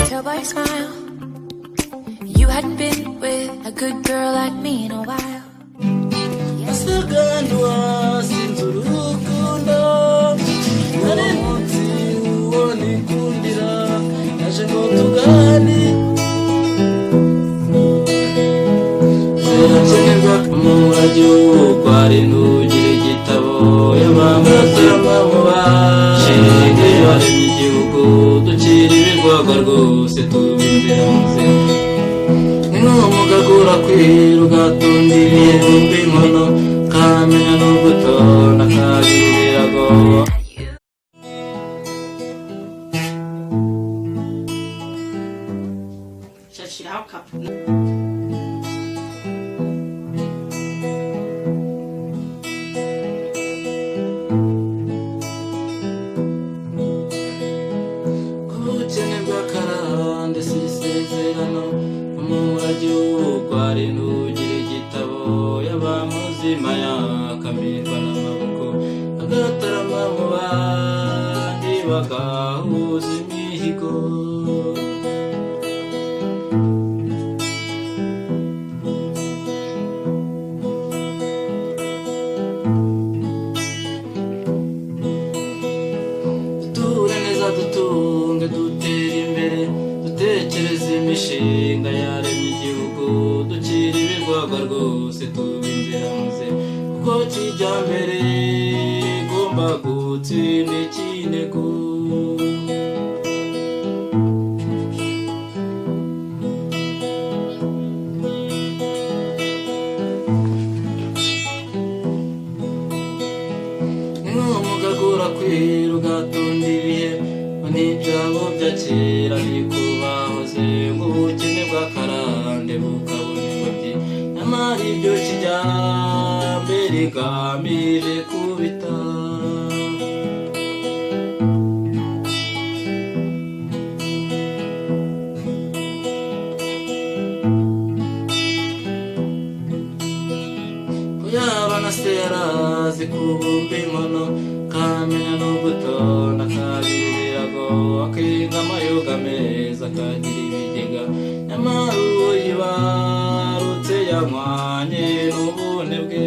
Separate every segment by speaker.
Speaker 1: Tell by your smile you hadn't been with a good girl like me in a while.
Speaker 2: Asagandwa sinzurukundo nari munsi uwoni kundira naje ngo tugani sekenerwa kumurajyo kwari nugire igitabo y'abamaze amabuba shenge yaremye igihugu dukira ibigwaga rwose tubinzira muze n'umugagura kwiruga tundiriye n'inkono kamenya no gutonda kabirago
Speaker 3: shashiraho kapu
Speaker 2: ubukene bwakarande isezerano umurage kwari nugire igitabo y'abamuzima yakamirwa n'amaboko agatarama mu bandi bagahuza imihigo duture neza dutunge dutere imbere dutekereze imishinga yaremye igihugu dukira ibigwaga rwose tubinzira muze kuko kijyambere igomba gutsinda ikinegu n'umugagura kwiruga tundiriye n'ibyabo bya kera bikubahoze ngo ubukene bwakarande bukabona ingobyi nyamara ibyo kijyambere igamije kubita yaba na se yarazi kubumba inkono kamenya no gutonda kabirago akinga amayoga meza akagira ibigega nyamara uwo yibarutse yanywanye n'ubune bwe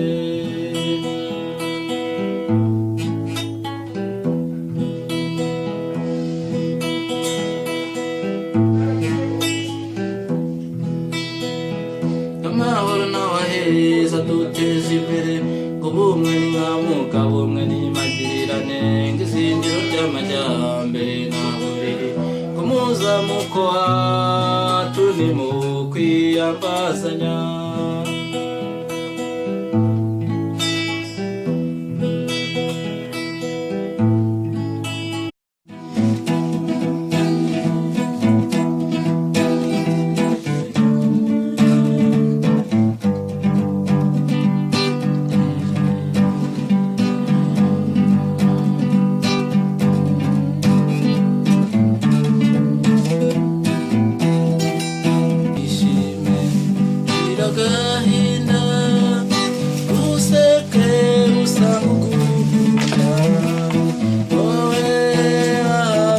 Speaker 2: amahoro n'awaheza duteza imbere ngo bumwe ni nka mugabo umwe n'imagirane ng'izindiro ry'amajyambere ntaho riri ngo muzamuko wacu ni mu kwiyambazanya agahinda useke usangukunda wowe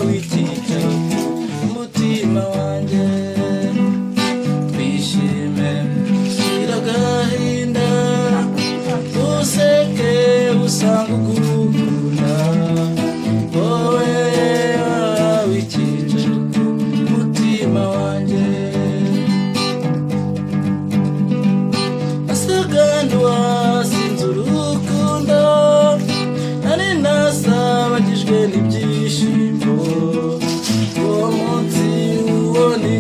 Speaker 2: w'icyicaro umutima wanjye twishime shira agahinda useke usangukunda wowe w'icyicaro umutima wanjye asagandwa sinzurukundo nari nasabagijwe n'ibyishimo uwo munsi uwo ni